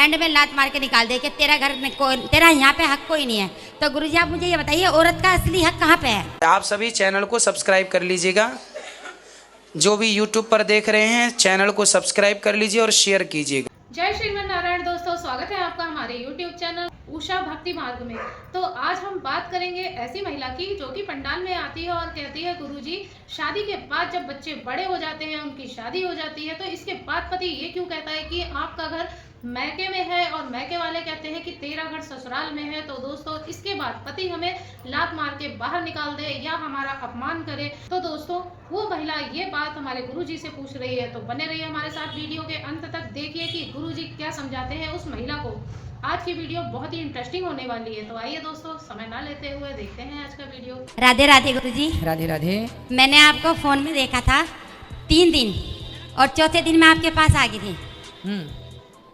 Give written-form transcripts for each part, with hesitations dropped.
And में लात मार के निकाल दे कि तेरा घर में तेरा यहाँ पे हक कोई नहीं है। तो गुरुजी आप मुझे ये बताइए, औरत का असली हक कहाँ पे है? आप सभी चैनल को सब्सक्राइब कर लीजिएगा। जो भी यूट्यूब पर देख रहे हैं चैनल को सब्सक्राइब कर लीजिए और शेयर कीजिएगा। जय श्रीमन नारायण दोस्तों, स्वागत है आपका हमारे YouTube चैनल उषा भक्ति मार्ग में। तो आज हम बात करेंगे ऐसी महिला की जो कि पंडाल में आती है और कहती है गुरुजी शादी के बाद जब बच्चे बड़े हो जाते हैं, उनकी शादी हो जाती है, तो इसके बाद पति ये क्यों कहता है कि आपका घर मैके में है और मैके वाले कहते हैं कि तेरा घर ससुराल में है। तो दोस्तों इसके बाद पति हमें लात मार के बाहर निकाल दे या हमारा अपमान करे, तो दोस्तों वो महिला ये बात हमारे गुरुजी से पूछ रही है। तो बने रहिए हमारे साथ, वीडियो के अंत तक देखिए कि गुरुजी क्या समझाते हैं उस महिला को। आज की वीडियो बहुत ही इंटरेस्टिंग होने वाली है। तो आइए दोस्तों, समय ना लेते हुए देखते हैं आज का वीडियो। राधे राधे गुरुजी। राधे राधे। मैंने आपको फोन में देखा था 3 दिन और चौथे दिन मैं आपके पास आ गई थी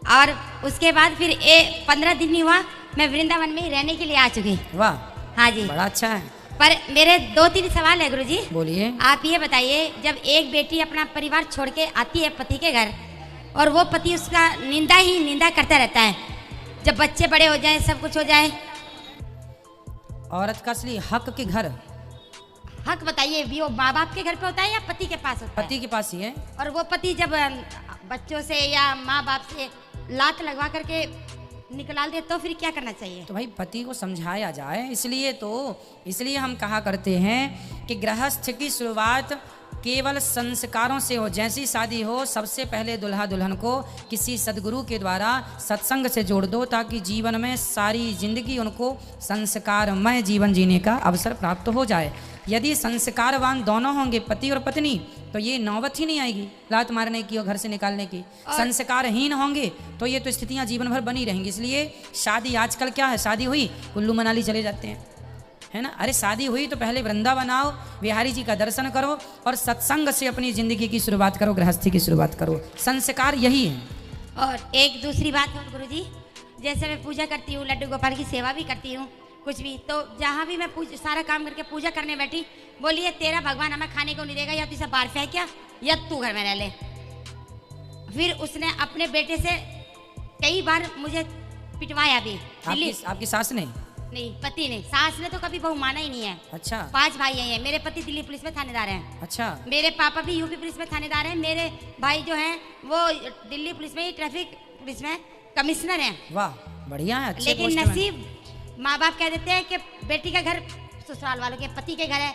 और उसके बाद फिर 15 दिन नहीं हुआ मैं वृंदावन में ही रहने के लिए आ चुकी। वाह, हाँ जी, बड़ा अच्छा है। पर मेरे 2-3 सवाल है गुरुजी। बोलिए। आप ये बताइए, जब एक बेटी अपना परिवार छोड़ के आती है पति के घर और वो पति उसका निंदा ही निंदा करता रहता है, जब बच्चे बड़े हो जाए, सब कुछ हो जाए, औरत का असली हक के घर हक बताइए, भी वो माँ बाप के घर पे होता है या पति के पास होता है? पति के पास ही है। और वो पति जब बच्चों से या माँ बाप से लात लगवा करके निकाल दे तो फिर क्या करना चाहिए? तो भाई पति को समझाया जाए, इसलिए हम कहा करते हैं कि गृहस्थ की शुरुआत केवल संस्कारों से हो। जैसी शादी हो सबसे पहले दुल्हा दुल्हन को किसी सदगुरु के द्वारा सत्संग से जोड़ दो, ताकि जीवन में सारी जिंदगी उनको संस्कारमय जीवन जीने का अवसर प्राप्त हो जाए। यदि संस्कारवान दोनों होंगे पति और पत्नी तो ये नौबत ही नहीं आएगी लात मारने की और घर से निकालने की। संस्कारहीन होंगे तो ये तो स्थितियां जीवन भर बनी रहेंगी। इसलिए शादी आजकल क्या है, शादी हुई कुल्लू मनाली चले जाते हैं, है ना। अरे शादी हुई तो पहले वृंदावन आओ, बिहारी जी का दर्शन करो और सत्संग से अपनी जिंदगी की शुरुआत करो, गृहस्थी की शुरुआत करो। संस्कार यही है। और एक दूसरी बात है गुरुजी, जैसे मैं पूजा करती हूँ, लड्डू गोपाल की सेवा भी करती हूँ, कुछ भी, तो जहाँ भी मैं सारा काम करके पूजा करने बैठी, बोलिए तेरा भगवान हमें खाने को नहीं देगा, या तो इसे बाहर फेंक क्या या तू घर में रह ले। फिर उसने अपने बेटे से कई बार मुझे पिटवाया भी। आपकी सास ने? नहीं, पति ने। सास ने तो कभी बहू माना ही नहीं है। अच्छा। 5 भाई हैं। मेरे पति दिल्ली पुलिस में थानेदार हैं। अच्छा। मेरे पापा भी यूपी पुलिस में थानेदार हैं। मेरे भाई जो हैं वो दिल्ली पुलिस में ही ट्रैफिक पुलिस में कमिश्नर हैं। वाह, बढ़िया है। लेकिन नसीब माँ बाप कह देते हैं कि बेटी का घर ससुराल वालों के, पति के घर है।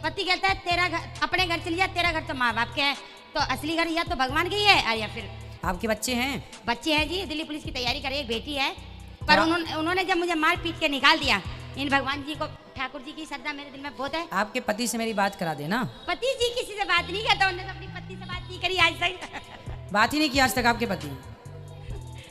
पति कहता है तेरा घर अपने घर चलिए, तेरा घर तो माँ बाप के है। तो असली घर या तो भगवान के ही है या फिर आपके बच्चे हैं? बच्चे हैं जी, दिल्ली पुलिस की तैयारी कर रही है, बेटी है। पर उन्होंने जब मुझे मार पीट के निकाल दिया, इन भगवान जी को, ठाकुर जी की श्रद्धा मेरे दिल में बहुत है। आपके पति से मेरी बात करा देना। पति जी किसी से बात नहीं करता, उन्होंने अपनी पत्नी से बात नहीं करी आज तक। बात ही नहीं की आज तक आपके पति?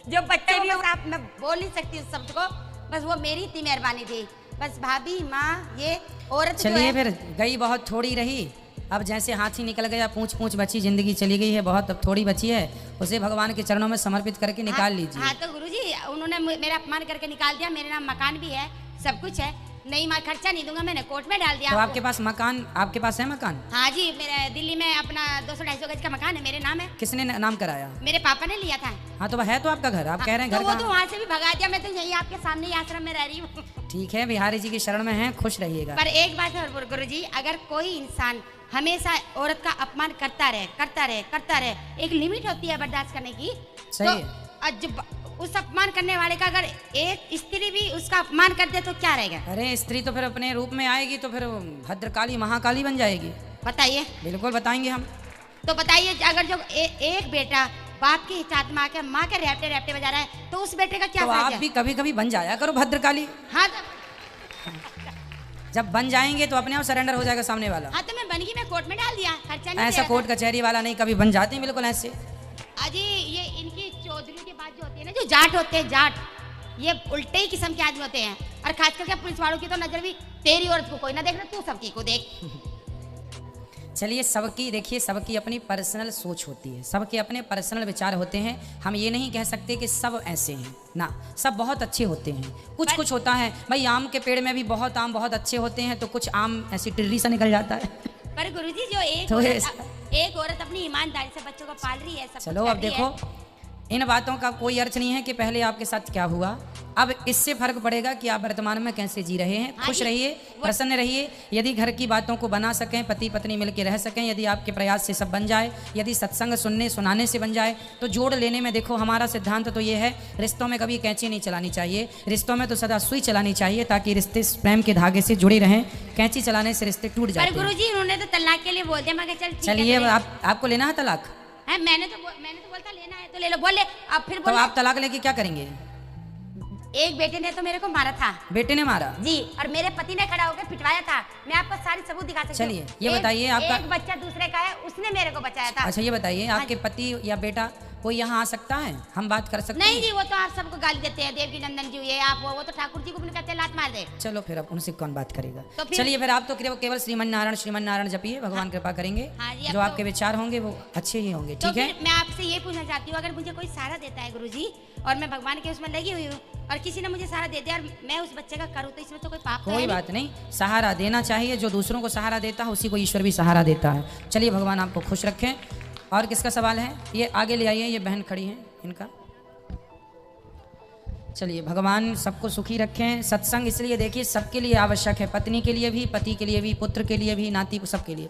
जो बच्चे भी आप, मैं बोल नहीं सकती उस शब्द को, बस वो मेरी इतनी मेहरबानी थी। बस भाभी, माँ, ये औरत चलिए फिर गई बहुत थोड़ी रही। अब जैसे हाथी निकल गया, पूंछ पूंछ बची, जिंदगी चली गई है बहुत, अब थोड़ी बची है, उसे भगवान के चरणों में समर्पित करके निकाल लीजिए। हाँ तो गुरुजी उन्होंने मेरा अपमान करके निकाल दिया। मेरे नाम मकान भी है, सब कुछ है, नहीं मैं खर्चा नहीं दूंगा, मैंने कोर्ट में डाल दिया। तो आपके पास मकान, आपके पास है मकान? हाँ जी, मेरे दिल्ली में अपना 200-250 गज का मकान है, मेरे नाम है। किसने नाम कराया? मेरे पापा ने लिया था। हाँ तो है तो आपका घर, आप कह रहे हैं घर तो का। वो तो वहाँ से भी भगा दिया, मैं तो यही आपके सामने ही आश्रम में रह रही हूँ। ठीक है, बिहारी जी की शरण में हैं, खुश रहिएगा। पर एक बात है गुरुजी, अगर कोई इंसान हमेशा औरत का अपमान करता रहे, एक लिमिट होती है बर्दाश्त करने की। सही है। उस अपमान करने वाले का अगर एक स्त्री भी उसका अपमान कर दे तो क्या रहेगा? अरे स्त्री तो फिर अपने रूप में आएगी तो फिर भद्रकाली महाकाली बन जाएगी। बताइए। बिल्कुल बताएंगे हम। तो बताइए, अगर जो एक बेटा बाप की चाट माँ के रेपटे रेपटे बजा रहा है तो उस बेटे का क्या? तो आप भी कभी कभी बन जाया करो भद्रकाली। हाँ जब बन जाएंगे तो अपने आप सरेंडर हो जाएगा सामने वाला। हाँ तो मैं बन गई, मैं कोर्ट में डाल दिया, खर्चा नहीं। ऐसा कोर्ट कचहरी वाला नहीं, कभी बन जाते हैं बिल्कुल ऐसे। अजी ये इनकी चौधरी की बात जो होती है ना, जो जाट होते हैं, जाट ये उल्टे ही किस्म के आदमी होते हैं। और खास करके पुलिस वालों की तो नजर भी तेरी औरत को कोई ना देख रहा, तू सबकी को देख। चलिए, सबकी देखिए, सबकी अपनी पर्सनल सोच होती है, सबके अपने पर्सनल विचार होते हैं। हम ये नहीं कह सकते कि सब ऐसे हैं ना, सब बहुत अच्छे होते हैं। कुछ होता है भाई, आम के पेड़ में भी बहुत आम बहुत अच्छे होते हैं, तो कुछ आम ऐसी टिर्री सा निकल जाता है। पर गुरुजी जो एक औरत अपनी ईमानदारी से बच्चों को पाल रही है, सब चलो अब देखो, इन बातों का कोई अर्थ नहीं है कि पहले आपके साथ क्या हुआ। अब इससे फर्क पड़ेगा कि आप वर्तमान में कैसे जी रहे हैं। खुश रहिए, प्रसन्न रहिए। यदि घर की बातों को बना सकें, पति पत्नी मिलकर रह सकें, यदि आपके प्रयास से सब बन जाए, यदि सत्संग सुनने सुनाने से बन जाए, तो जोड़ लेने में देखो हमारा सिद्धांत तो ये है, रिश्तों में कभी कैंची नहीं चलानी चाहिए। रिश्तों में तो सदा सुई चलानी चाहिए ताकि रिश्ते प्रेम के धागे से जुड़े रहें। कैंची चलाने से रिश्ते टूट जाते हैं। गुरुजी उन्होंने तो तलाक के लिए बोल दिया। मैं कहा चल चलिए, आपको लेना है तलाक? है, मैंने तो बोलता लेना है तो ले लो। बोले अब फिर तो आप तलाक लेके क्या करेंगे? एक बेटे ने तो मेरे को मारा था। बेटे ने मारा जी, और मेरे पति ने खड़ा होकर पिटवाया था। मैं आपको सारी सबूत दिखा सकती हूँ। चलिए ये बताइए, आपका एक बच्चा दूसरे का है, उसने मेरे को बचाया था। अच्छा ये बताइए, आपके पति या बेटा कोई यहाँ आ सकता है? हम बात कर सकते हैं? नहीं जी, वो तो आप सबको गाली देते हैं, देवकी नंदन जी ये आप वो तो ठाकुर जी को भी कहते हैं लात मार दे। चलो फिर अब उनसे कौन बात करेगा। तो चलिए फिर आप तो केवल श्रीमन नारायण जपिए, भगवान कृपा करेंगे। हाँ जी, जो आपके विचार होंगे वो अच्छे ही होंगे। तो ठीक है, मैं आपसे ये पूछना चाहती हूँ, अगर मुझे कोई सहारा देता है गुरुजी और मैं भगवान के उसमें लगी हुई हूँ और किसी ने मुझे सहारा दे दिया और मैं उस बच्चे का करूँ, तो इसमें तो कोई पाप तो है कोई नहीं? बात नहीं, सहारा देना चाहिए। जो दूसरों को सहारा देता है उसी को ईश्वर भी सहारा देता है। चलिए भगवान आपको खुश रखें। और किसका सवाल है? ये आगे ले आइए, ये बहन खड़ी हैं, इनका। चलिए भगवान सबको सुखी रखें। सत्संग इसलिए देखिए सबके लिए आवश्यक है, पत्नी के लिए भी, पति के लिए भी, पुत्र के लिए भी, नाती को, सबके लिए।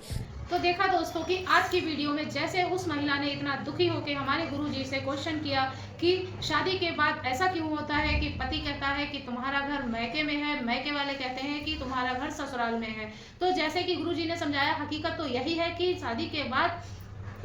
तो देखा दोस्तों कि आज की वीडियो में जैसे उस महिला ने इतना दुखी होकर हमारे गुरुजी से क्वेश्चन किया कि शादी के बाद ऐसा क्यों होता है कि पति कहता है कि तुम्हारा घर मैके में है, मैके वाले कहते हैं कि तुम्हारा घर ससुराल में है। तो जैसे कि गुरुजी ने समझाया, हकीकत तो यही है कि शादी के बाद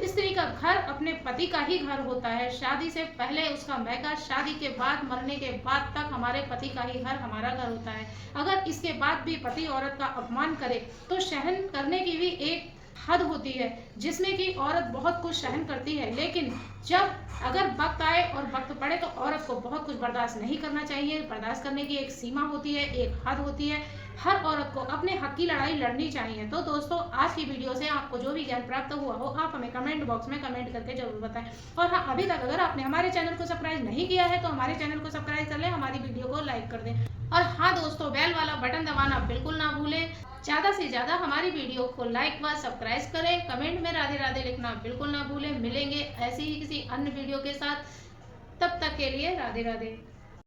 स्त्री का घर अपने पति का ही घर होता है। शादी से पहले उसका मैका, शादी के बाद मरने के बाद तक हमारे पति का ही घर हमारा घर होता है। अगर इसके बाद भी पति औरत का अपमान करे तो सहन करने की भी एक हद होती है, जिसमें कि औरत बहुत कुछ सहन करती है, लेकिन जब अगर वक्त आए और वक्त पड़े तो औरत को बहुत कुछ बर्दाश्त नहीं करना चाहिए। बर्दाश्त करने की एक सीमा होती है, एक हद होती है। हर औरत को अपने हक की लड़ाई लड़नी चाहिए। तो दोस्तों आज की वीडियो से आपको जो भी ज्ञान प्राप्त हुआ हो, आप हमें कमेंट बॉक्स में कमेंट करके जरूर बताएं। और हाँ, अभी तक अगर आपने हमारे चैनल को सब्सक्राइब नहीं किया है तो हमारे चैनल को सब्सक्राइब कर लें, हमारी वीडियो को लाइक कर दें। और हाँ दोस्तों, बेल वाला बटन दबाना बिल्कुल ना भूलें। ज़्यादा से ज़्यादा हमारी वीडियो को लाइक व सब्सक्राइब करें। कमेंट में राधे राधे लिखना बिल्कुल ना भूलें। मिलेंगे ऐसी ही किसी अन्य वीडियो के साथ, तब तक के लिए राधे राधे।